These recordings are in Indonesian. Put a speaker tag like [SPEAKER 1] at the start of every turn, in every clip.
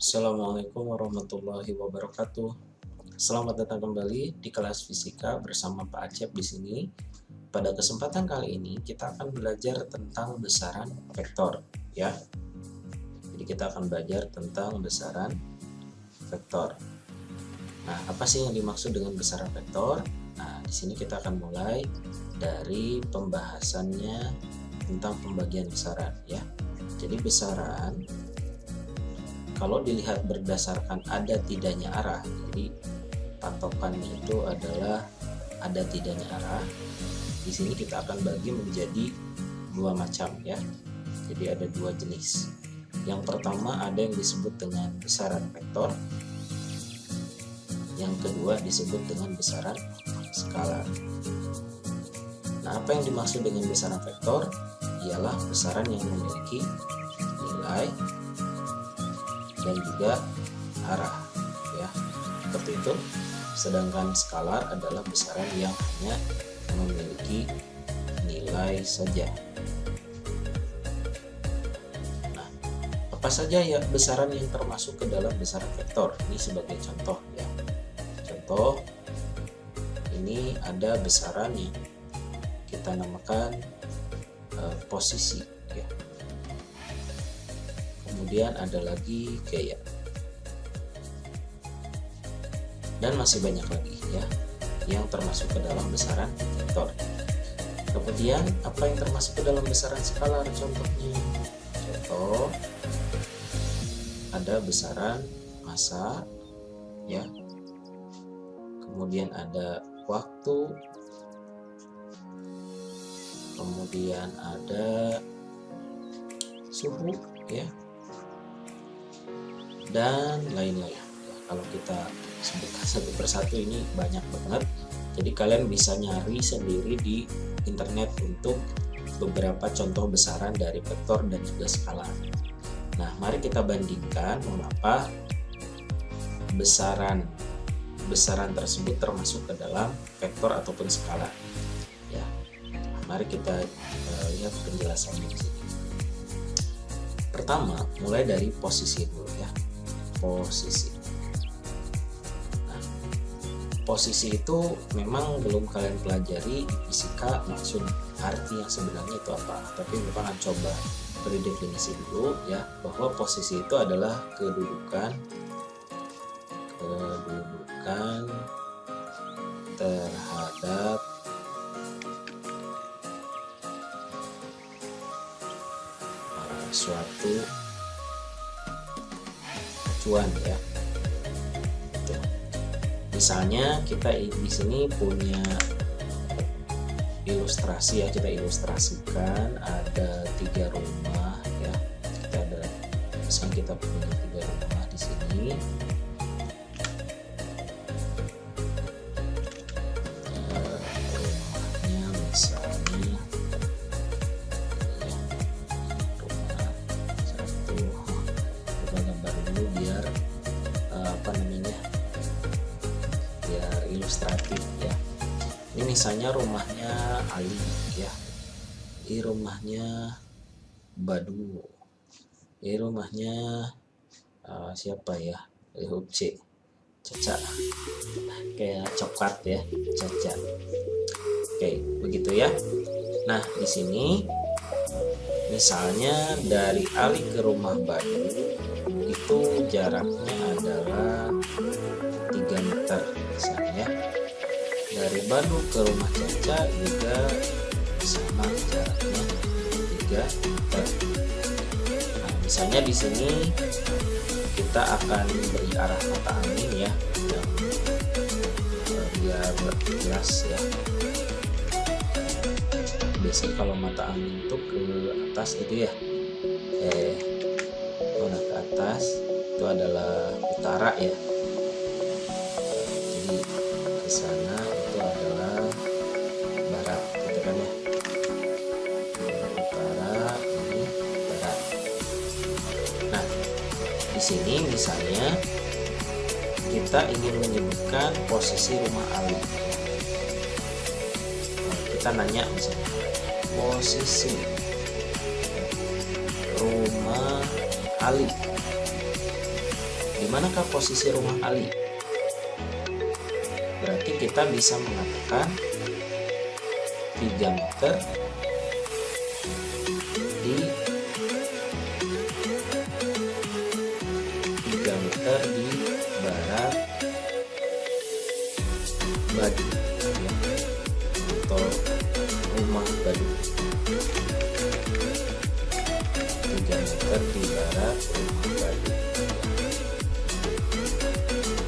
[SPEAKER 1] Assalamualaikum warahmatullahi wabarakatuh. Selamat datang kembali di kelas fisika bersama Pak Acep di sini. Pada kesempatan kali ini kita akan belajar tentang besaran vektor, ya. Jadi kita akan belajar tentang besaran vektor. Nah, apa sih yang dimaksud dengan besaran vektor? Nah, di sini kita akan mulai dari pembahasannya tentang pembagian besaran, ya. Jadi besaran kalau dilihat berdasarkan ada tidaknya arah, jadi patokannya itu adalah ada tidaknya arah. Di sini kita akan bagi menjadi dua macam, ya. Jadi ada dua jenis. Yang pertama ada yang disebut dengan besaran vektor. Yang kedua disebut dengan besaran skalar. Nah, apa yang dimaksud dengan besaran vektor? Ialah besaran yang memiliki nilai dan juga arah, ya, seperti itu. Sedangkan skalar adalah besaran yang hanya memiliki nilai saja. Nah, apa saja ya besaran yang termasuk ke dalam besaran vektor? Ini sebagai contoh, ya. Contoh, ini ada besaran yang kita namakan posisi, ya. Kemudian ada lagi gaya, dan masih banyak lagi, ya, yang termasuk ke dalam besaran vektor. Kemudian apa yang termasuk ke dalam besaran skalar? Contohnya, contoh ada besaran massa, ya. Kemudian ada waktu, kemudian ada suhu, ya, dan lain-lain. Ya, kalau kita sebutkan satu persatu ini banyak banget, jadi kalian bisa nyari sendiri di internet untuk beberapa contoh besaran dari vektor dan juga skalar. Nah, mari kita bandingkan mengapa besaran tersebut termasuk ke dalam vektor ataupun skalar, ya. Mari kita lihat penjelasannya di sini. Pertama, mulai dari posisi dulu, ya. Posisi. Nah, posisi itu memang belum kalian pelajari di fisika maksud arti yang sebenarnya itu apa. Tapi kalian coba beri definisi dulu, ya, bahwa posisi itu adalah kedudukan terhadap suatu acuan, ya. Tuh. Misalnya kita di sini punya ilustrasi, ya, kita ilustrasikan ada 3 rumah, ya. Misalnya kita punya 3 rumah di sini. Rumahnya misalnya, ya, rumah satu. Kita gambar dulu biar biar ilustratif, ya. Ini misalnya rumahnya Ali, ya. Ini rumahnya Badu. Ini rumahnya siapa ya? Huruf C, Caca. Kayak coklat, ya, Caca. Oke, begitu, ya. Nah, di sini misalnya dari Ali ke rumah Badu itu jaraknya adalah 3 meter misalnya. Dari Badu ke rumah Caca juga sama, jaraknya 3 meter. Nah, misalnya di sini kita akan beri arah mata angin, ya, yang biar jelas, ya. Biasanya kalau mata angin itu ke atas gitu, ya. Mana ke atas itu adalah utara, ya. Jadi ke sana itu adalah barat, gitu kan, ya. Utara, ini barat. Nah, di sini misalnya kita ingin menyebutkan posisi rumah Ali. Nah, kita nanya misalnya posisi rumah Ali. manakah posisi rumah Ali? Berarti kita bisa mengatakan 3 meter di 3 meter di barat Badu ya, atau rumah Badu. 3 meter di barat rumah Badu.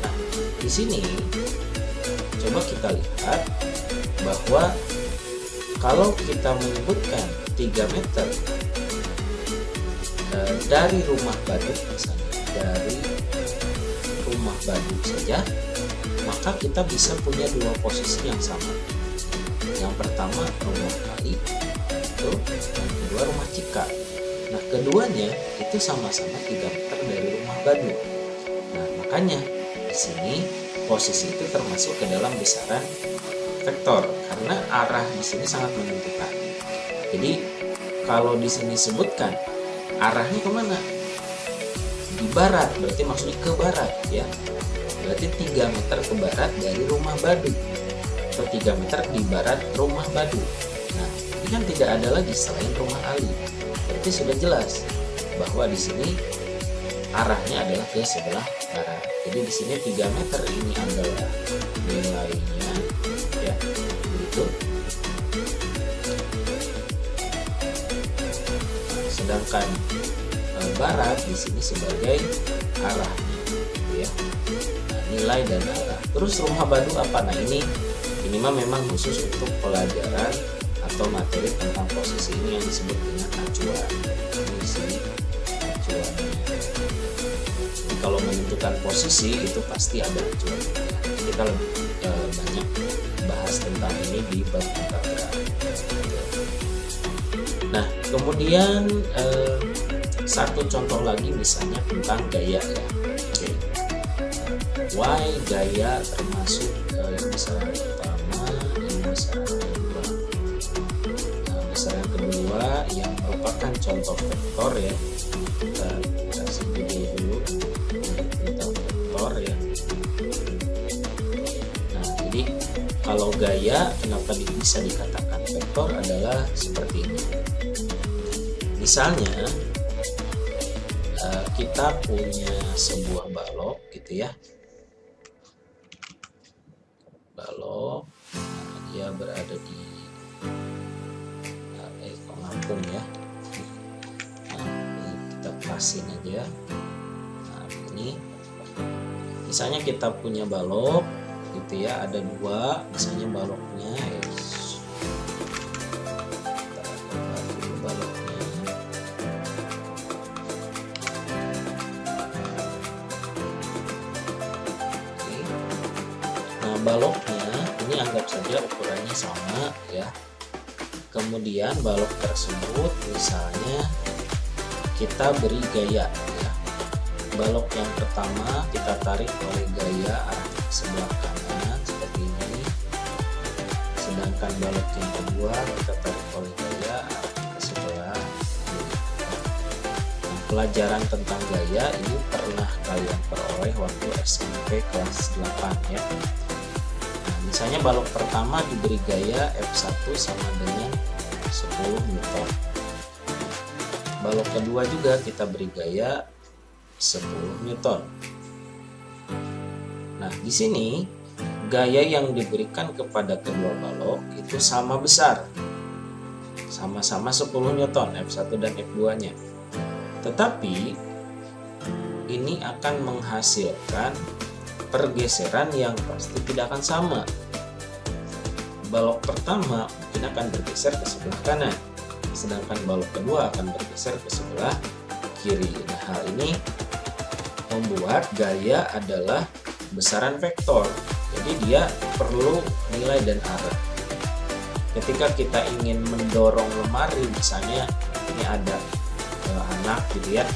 [SPEAKER 1] Nah, di sini coba kita lihat bahwa kalau kita menyebutkan 3 meter dari rumah Badu, misalnya dari rumah Badu saja, maka kita bisa punya dua posisi yang sama. Yang pertama rumah Ali itu, yang kedua rumah Cika. Nah, keduanya itu sama-sama 3 meter dari rumah Badu. Nah, makanya di sini posisi itu termasuk ke dalam besaran vektor karena arah di sini sangat menentukan. Jadi kalau di sini sebutkan arahnya kemana? Di barat, berarti maksudnya ke barat ya. Berarti 3 meter ke barat dari rumah Badu atau 3 meter di barat rumah Badu. Nah, ini kan tidak ada lagi selain rumah Ali. Berarti sudah jelas bahwa di sini arahnya adalah ke sebelah barat. Jadi di sini 3 meter ini adalah nilainya ya, begitu. Sedangkan barat di sini sebagai arahnya ya. Nah, nilai dan arah. Terus rumah Badu apa? Nah, ini mah memang khusus untuk pelajaran atau materi tentang posisi ini yang disebut dengan acuan. Ini di sini acuannya. Jadi kalau menentukan posisi itu pasti ada acuan. Kita lebih banyak bahas tentang ini di bab tata gerakan. Nah, kemudian satu contoh lagi misalnya tentang gaya ya. Oke. Why gaya termasuk besaran pertama, ini besaran kedua. Nah, besaran kedua yang merupakan contoh vektor ya. Kita kasih dulu tentang vektor ya. Nah, jadi kalau gaya kenapa bisa dikatakan vektor adalah seperti ini. Misalnya kita punya sebuah balok gitu ya, balok dia berada di ngapung ya. Nah, ini kita pasin aja. Nah, ini misalnya kita punya balok gitu ya, ada dua, misalnya baloknya baloknya ini anggap saja ukurannya sama ya. Kemudian balok tersebut misalnya kita beri gaya ya. Balok yang pertama kita tarik oleh gaya arah ke sebelah kanan seperti ini. Sedangkan balok yang kedua kita tarik oleh gaya arah ke sebelah kiri. Nah, pelajaran tentang gaya ini pernah kalian peroleh waktu SMP kelas 8 ya. Misalnya balok pertama diberi gaya F1 sama dengan 10 Newton. Balok kedua juga kita beri gaya 10 Newton. Nah, di sini gaya yang diberikan kepada kedua balok itu sama besar. Sama-sama 10 Newton F1 dan F2-nya. Tetapi ini akan menghasilkan pergeseran yang pasti tidak akan sama. Balok pertama mungkin akan bergeser ke sebelah kanan, sedangkan balok kedua akan bergeser ke sebelah kiri. Nah, hal ini membuat gaya adalah besaran vektor, jadi dia perlu nilai dan arah. Ketika kita ingin mendorong lemari, misalnya ini ada anak gitu ya,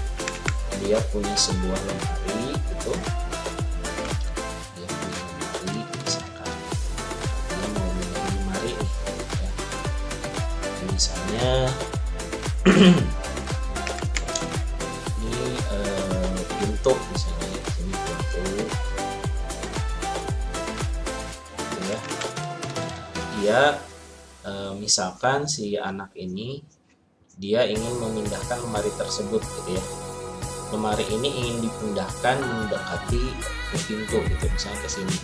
[SPEAKER 1] dia punya sebuah lemari gitu. Misalnya ini pintu misalnya ini dia misalkan si anak ini dia ingin memindahkan lemari tersebut gitu ya. Lemari ini ingin dipindahkan mendekati ke pintu gitu, misalnya ke sini.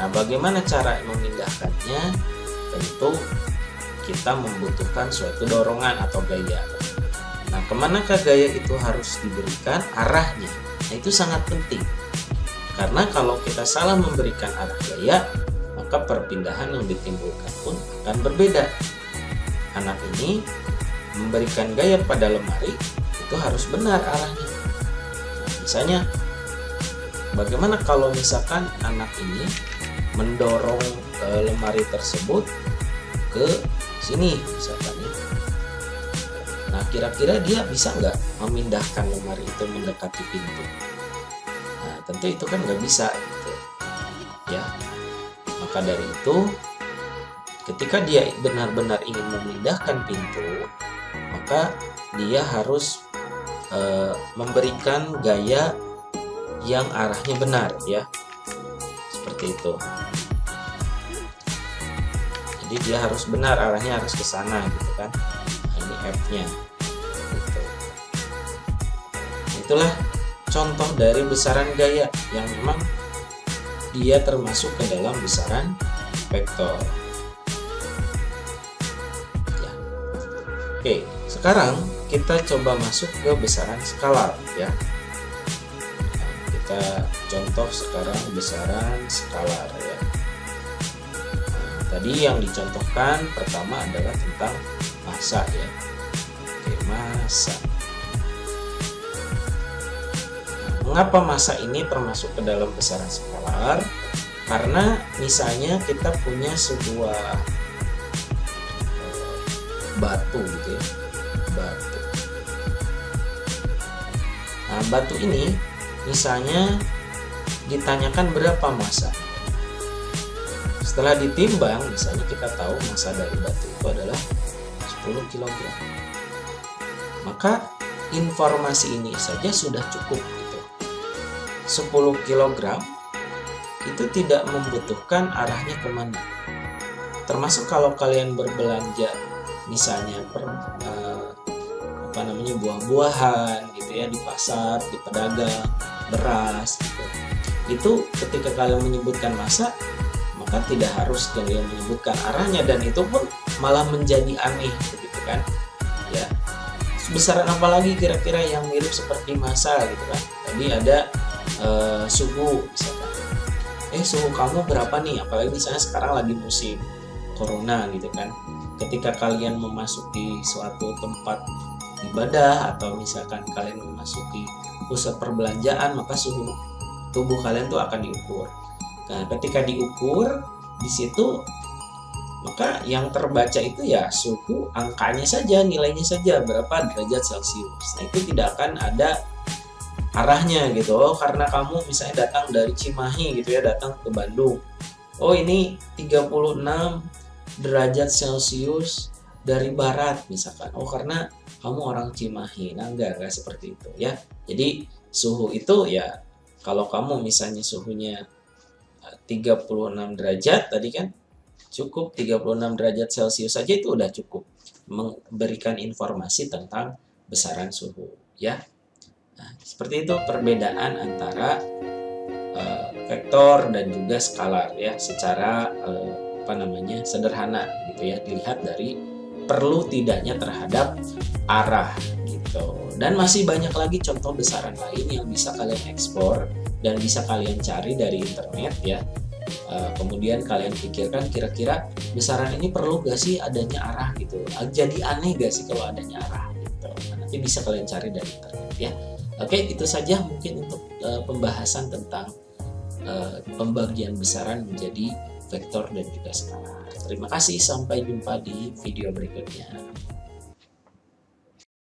[SPEAKER 1] Nah, bagaimana cara memindahkannya? Tentu kita membutuhkan suatu dorongan atau gaya. Nah, kemanakah gaya itu harus diberikan? Arahnya. Nah, itu sangat penting. Karena kalau kita salah memberikan arah gaya, maka perpindahan yang ditimbulkan pun akan berbeda. Anak ini memberikan gaya pada lemari, itu harus benar arahnya. Nah, misalnya, bagaimana kalau misalkan anak ini mendorong lemari tersebut ke sini misalkan ya. Nah, kira-kira dia bisa nggak memindahkan lemari itu mendekati pintu? Nah, tentu itu kan nggak bisa gitu ya. Maka dari itu, ketika dia benar-benar ingin memindahkan pintu, maka dia harus memberikan gaya yang arahnya benar ya, seperti itu. Jadi dia harus benar, arahnya harus ke sana gitu kan. Nah, ini F-nya gitu. Itulah contoh dari besaran gaya yang memang dia termasuk ke dalam besaran vektor ya. Oke, sekarang kita coba masuk ke besaran skalar ya. Nah, kita contoh sekarang besaran skalar ya. Nah, tadi yang dicontohkan pertama adalah tentang massa ya. Oke, massa. Nah, mengapa massa ini termasuk ke dalam besaran skalar? Karena misalnya kita punya sebuah batu gitu ya, batu. Nah, batu ini misalnya ditanyakan berapa massa. Setelah ditimbang, misalnya kita tahu massa dari batu itu adalah 10 kg. Maka informasi ini saja sudah cukup gitu. 10 kg itu tidak membutuhkan arahnya kemana. Termasuk kalau kalian berbelanja misalnya buah-buahan gitu ya di pasar, di pedagang, beras gitu. Itu ketika kalian menyebutkan massa, maka tidak harus kalian menyebutkan arahnya, dan itu pun malah menjadi aneh gitu kan ya. Besaran apa lagi kira-kira yang mirip seperti massa gitu kan. Tadi ada suhu misalkan, suhu kamu berapa nih, apalagi misalnya sekarang lagi musim corona gitu kan. Ketika kalian memasuki suatu tempat ibadah atau misalkan kalian memasuki pusat perbelanjaan, maka suhu tubuh kalian tuh akan diukur. Nah, ketika diukur di situ, maka yang terbaca itu ya suhu angkanya saja, nilainya saja berapa derajat Celcius. Nah, itu tidak akan ada arahnya gitu. Oh, karena kamu misalnya datang dari Cimahi gitu ya, datang ke Bandung. Oh, ini 36 derajat Celcius dari barat misalkan. Oh, karena kamu orang Cimahi. Nah, enggak seperti itu ya. Jadi suhu itu ya, kalau kamu misalnya suhunya 36 derajat tadi kan, cukup 36 derajat Celcius saja itu udah cukup memberikan informasi tentang besaran suhu ya. Nah, seperti itu perbedaan antara vektor dan juga skalar ya, secara sederhana gitu ya, dilihat dari perlu tidaknya terhadap arah gitu. Dan masih banyak lagi contoh besaran lain yang bisa kalian ekspor dan bisa kalian cari dari internet ya. Kemudian kalian pikirkan kira-kira besaran ini perlu gak sih adanya arah gitu, jadi aneh gak sih kalau adanya arah gitu. Nah, nanti bisa kalian cari dari internet ya. Oke, itu saja mungkin untuk pembahasan tentang pembagian besaran menjadi vektor dan juga skalar. Terima kasih, sampai jumpa di video berikutnya.